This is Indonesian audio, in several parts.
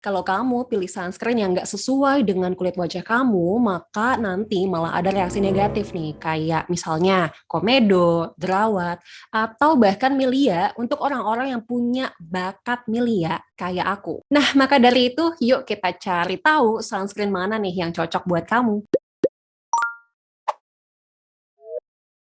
Kalau kamu pilih sunscreen yang nggak sesuai dengan kulit wajah kamu, maka nanti malah ada reaksi negatif nih, kayak misalnya komedo, jerawat, atau bahkan milia untuk orang-orang yang punya bakat milia kayak aku. Nah, maka dari itu, yuk kita cari tahu sunscreen mana nih yang cocok buat kamu.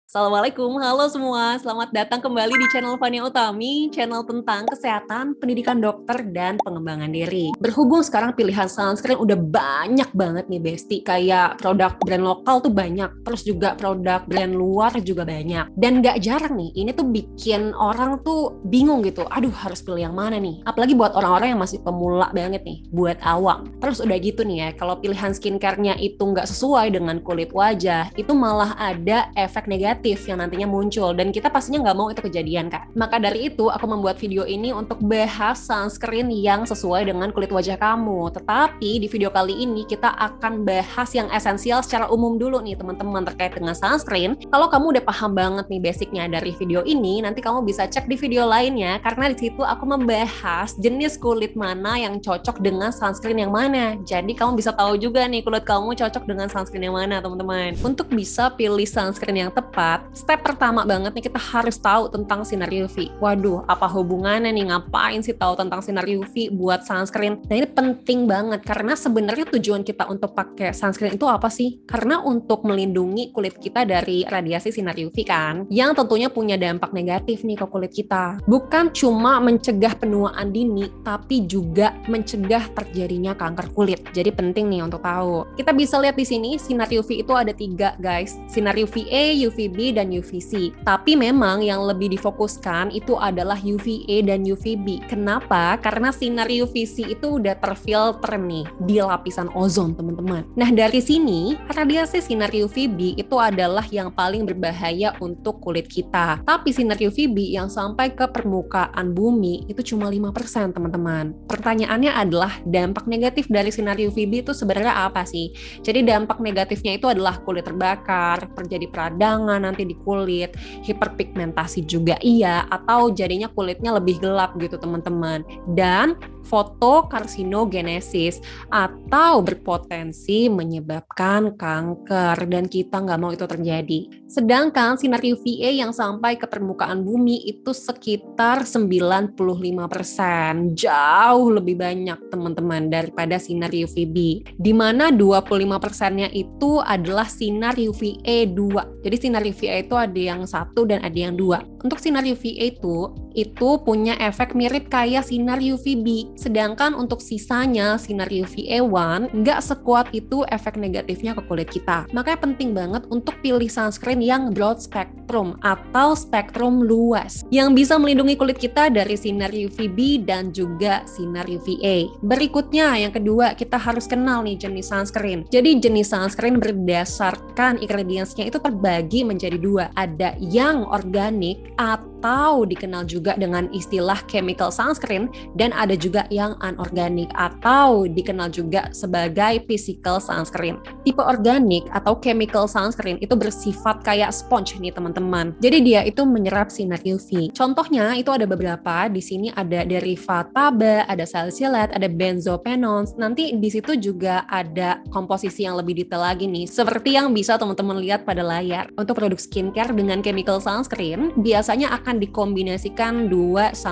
Assalamualaikum, halo semua. Selamat datang kembali di channel Fania Utami, channel tentang kesehatan, pendidikan dokter, dan pengembangan diri. Berhubung sekarang pilihan sunscreen udah banyak banget nih, Besti. Kayak produk brand lokal tuh banyak, terus juga produk brand luar juga banyak. Dan gak jarang nih, ini tuh bikin orang tuh bingung gitu. Aduh, harus pilih yang mana nih? Apalagi buat orang-orang yang masih pemula banget nih, buat awam. Terus udah gitu nih ya, kalau pilihan skincare-nya itu nggak sesuai dengan kulit wajah, itu malah ada efek negatif yang nantinya muncul, dan kita pastinya nggak mau itu kejadian kan. Maka dari itu aku membuat video ini untuk bahas sunscreen yang sesuai dengan kulit wajah kamu. Tetapi di video kali ini kita akan bahas yang esensial secara umum dulu nih teman-teman terkait dengan sunscreen. Kalau kamu udah paham banget nih basicnya dari video ini, nanti kamu bisa cek di video lainnya, karena di situ aku membahas jenis kulit mana yang cocok dengan sunscreen yang mana. Jadi kamu bisa tahu juga nih kulit kamu cocok dengan sunscreen yang mana teman-teman. Untuk bisa pilih sunscreen yang tepat, step pertama banget nih kita harus tahu tentang sinar UV. Waduh, apa hubungannya nih, ngapain sih tahu tentang sinar UV buat sunscreen? Nah, ini penting banget karena sebenarnya tujuan kita untuk pakai sunscreen itu apa sih? Karena untuk melindungi kulit kita dari radiasi sinar UV kan, yang tentunya punya dampak negatif nih ke kulit kita. Bukan cuma mencegah penuaan dini, tapi juga mencegah terjadinya kanker kulit. Jadi penting nih untuk tahu. Kita bisa lihat di sini sinar UV itu ada 3 guys. Sinar UVA, UVB, dan UVC. Tapi memang yang lebih difokuskan itu adalah UVA dan UVB. Kenapa? Karena sinar UVC itu udah terfilter nih di lapisan ozon, teman-teman. Nah, dari sini radiasi sinar UVB itu adalah yang paling berbahaya untuk kulit kita. Tapi sinar UVB yang sampai ke permukaan bumi itu cuma 5%, teman-teman. Pertanyaannya adalah dampak negatif dari sinar UVB itu sebenarnya apa sih? Jadi dampak negatifnya itu adalah kulit terbakar, terjadi peradangan nanti di kulit, hiperpigmentasi juga iya, atau jadinya kulitnya lebih gelap gitu teman-teman, dan fotokarsinogenesis atau berpotensi menyebabkan kanker, dan kita nggak mau itu terjadi. Sedangkan sinar UVA yang sampai ke permukaan bumi itu sekitar 95%, jauh lebih banyak teman-teman daripada sinar UVB, di mana 25%-nya itu adalah sinar UVA 2. Jadi sinar UVA itu ada yang 1 dan ada yang 2. Untuk sinar UVA itu punya efek mirip kayak sinar UVB. Sedangkan untuk sisanya sinar UVA1 nggak sekuat itu efek negatifnya ke kulit kita. Makanya penting banget untuk pilih sunscreen yang broad spectrum atau spektrum luas, yang bisa melindungi kulit kita dari sinar UVB dan juga sinar UVA. Berikutnya yang kedua, kita harus kenal nih jenis sunscreen. Jadi jenis sunscreen berdasarkan ingredients-nya itu terbagi menjadi 2. Ada yang organik atau dikenal juga dengan istilah chemical sunscreen, dan ada juga yang anorganik atau dikenal juga sebagai physical sunscreen. Tipe organik atau chemical sunscreen itu bersifat kayak sponge nih teman-teman. Jadi dia itu menyerap sinar UV. Contohnya itu ada beberapa. Di sini ada dari Fataba, ada salicylate, ada benzopenones. Nanti di situ juga ada komposisi yang lebih detail lagi nih, seperti yang bisa teman-teman lihat pada layar. Untuk produk skincare dengan chemical sunscreen biasanya akan dikombinasikan 2-6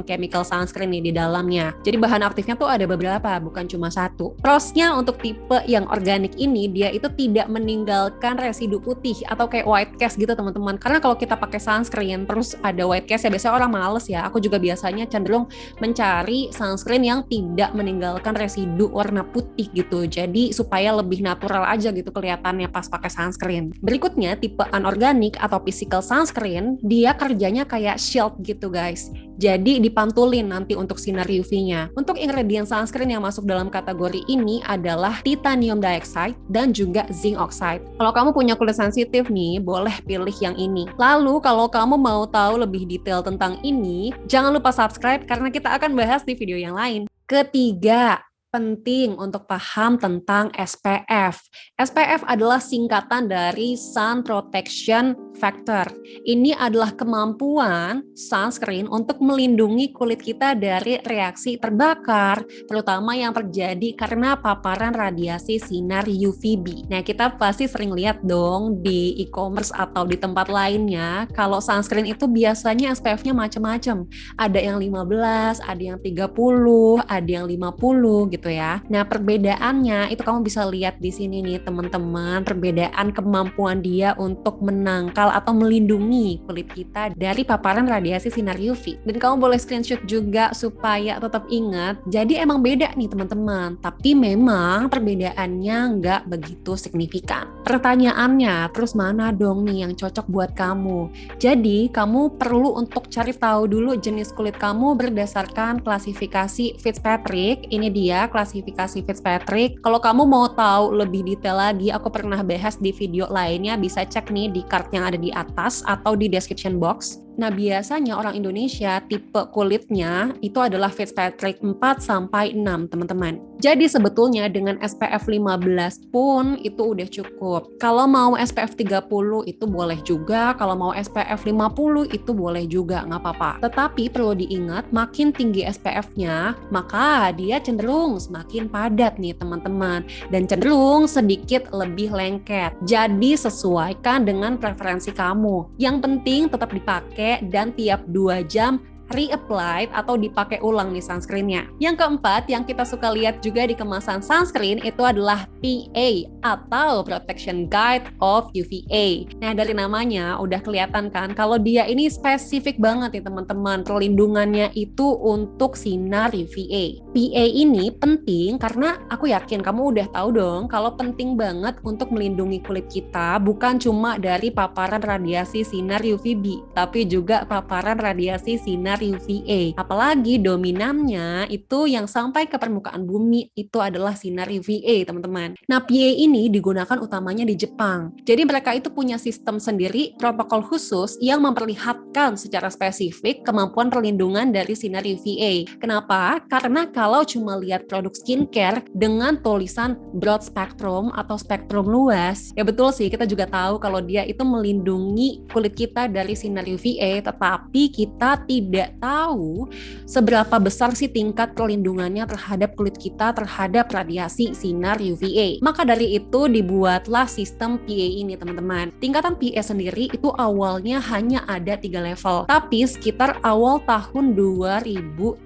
chemical sunscreen nih di dalamnya. Jadi bahan aktifnya tuh ada beberapa, bukan cuma 1. Plusnya untuk tipe yang organik ini, dia itu tidak meninggalkan residu putih atau kayak white cast gitu teman-teman. Karena kalau kita pakai sunscreen terus ada white cast ya biasanya orang males ya. Aku juga biasanya cenderung mencari sunscreen yang tidak meninggalkan residu warna putih gitu. Jadi supaya lebih natural aja gitu kelihatannya pas pakai sunscreen. Berikutnya tipe anorganik atau physical sunscreen, dia kerjanya kayak shield gitu guys. Jadi dipantulin nanti untuk sinar UV-nya. Untuk ingredient sunscreen yang masuk dalam kategori ini adalah titanium dioxide dan juga zinc oxide. Kalau kamu punya kulit sensitif nih, boleh pilih yang ini. Lalu kalau kamu mau tahu lebih detail tentang ini, jangan lupa subscribe karena kita akan bahas di video yang lain. Ketiga, Penting untuk paham tentang SPF. SPF adalah singkatan dari Sun Protection Factor. Ini adalah kemampuan sunscreen untuk melindungi kulit kita dari reaksi terbakar, terutama yang terjadi karena paparan radiasi sinar UVB. Nah, kita pasti sering lihat dong di e-commerce atau di tempat lainnya, kalau sunscreen itu biasanya SPF-nya macam-macam. Ada yang 15, ada yang 30, ada yang 50 gitu ya. Nah, perbedaannya itu kamu bisa lihat di sini nih teman-teman, perbedaan kemampuan dia untuk menangkal atau melindungi kulit kita dari paparan radiasi sinar UV. Dan kamu boleh screenshot juga supaya tetap ingat. Jadi emang beda nih teman-teman, tapi memang perbedaannya nggak begitu signifikan. Pertanyaannya, terus mana dong nih yang cocok buat kamu? Jadi kamu perlu untuk cari tahu dulu jenis kulit kamu berdasarkan klasifikasi Fitzpatrick. Ini dia klasifikasi Fitzpatrick. Kalau kamu mau tahu lebih detail lagi, aku pernah bahas di video lainnya, bisa cek nih di card yang ada di atas atau di description box. Nah, biasanya orang Indonesia tipe kulitnya itu adalah Fitzpatrick 4-6, teman-teman. Jadi sebetulnya dengan SPF 15 pun itu udah cukup. Kalau mau SPF 30 itu boleh juga, kalau mau SPF 50 itu boleh juga, nggak apa-apa. Tetapi perlu diingat, makin tinggi SPF-nya, maka dia cenderung semakin padat nih teman-teman, dan cenderung sedikit lebih lengket. Jadi sesuaikan dengan preferensi kamu. Yang penting tetap dipakai dan tiap 2 jam reapplied atau dipakai ulang nih sunscreen-nya. Yang keempat, yang kita suka lihat juga di kemasan sunscreen itu adalah PA atau Protection Guide of UVA. Nah, dari namanya udah kelihatan kan kalau dia ini spesifik banget nih teman-teman, perlindungannya itu untuk sinar UVA. PA ini penting karena aku yakin kamu udah tahu dong kalau penting banget untuk melindungi kulit kita bukan cuma dari paparan radiasi sinar UVB, tapi juga paparan radiasi sinar UVA. Apalagi dominannya itu yang sampai ke permukaan bumi itu adalah sinar UVA, teman-teman. Nah, PA ini digunakan utamanya di Jepang. Jadi mereka itu punya sistem sendiri, protokol khusus yang memperlihatkan secara spesifik kemampuan perlindungan dari sinar UVA. Kenapa? Karena kalau cuma lihat produk skincare dengan tulisan broad spectrum atau spektrum luas, ya betul sih, kita juga tahu kalau dia itu melindungi kulit kita dari sinar UVA, tetapi kita tidak tahu seberapa besar sih tingkat perlindungannya terhadap kulit kita terhadap radiasi sinar UVA. Maka dari itu dibuatlah sistem PA ini, teman-teman. Tingkatan PA sendiri itu awalnya hanya ada 3 level, tapi sekitar awal tahun 2013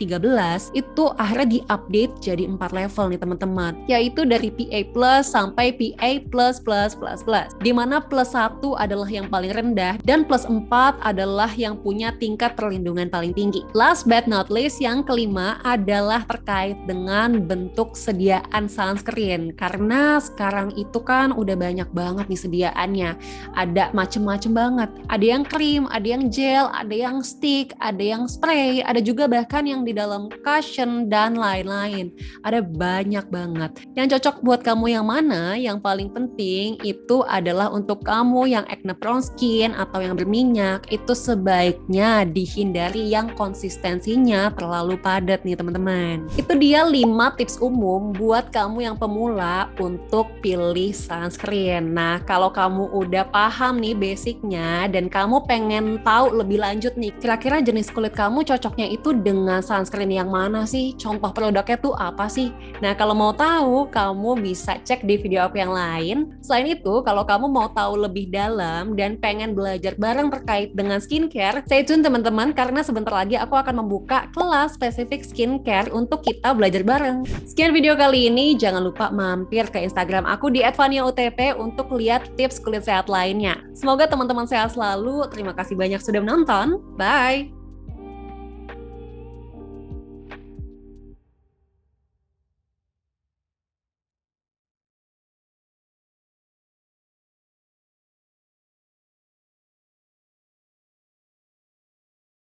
itu akhirnya di-update jadi 4 level nih teman-teman, yaitu dari PA plus sampai PA plus. Di mana plus 1 adalah yang paling rendah dan plus 4 adalah yang punya tingkat perlindungan paling tinggi. Last but not least, yang kelima adalah terkait dengan bentuk sediaan sunscreen. Karena sekarang itu kan udah banyak banget nih sediaannya. Ada macem-macem banget. Ada yang krim, ada yang gel, ada yang stick, ada yang spray, ada juga bahkan yang di dalam cushion dan lain-lain. Ada banyak banget. Yang cocok buat kamu yang mana? Yang paling penting itu adalah untuk kamu yang acne prone skin atau yang berminyak, itu sebaiknya dihindari yang konsistensinya terlalu padat nih teman-teman. Itu dia 5 tips umum buat kamu yang pemula untuk pilih sunscreen. Nah, kalau kamu udah paham nih basicnya dan kamu pengen tahu lebih lanjut nih, kira-kira jenis kulit kamu cocoknya itu dengan sunscreen yang mana sih? Contoh produknya tuh apa sih? Nah, kalau mau tahu, kamu bisa cek di video aku yang lain. Selain itu, kalau kamu mau tahu lebih dalam dan pengen belajar bareng terkait dengan skincare, stay tune teman-teman, karena sebentar lagi aku akan membuka kelas spesifik skincare untuk kita belajar bareng. Sekian video kali ini, jangan lupa mampir ke Instagram aku di @vaniautp untuk lihat tips kulit sehat lainnya. Semoga teman-teman sehat selalu. Terima kasih banyak sudah menonton. Bye!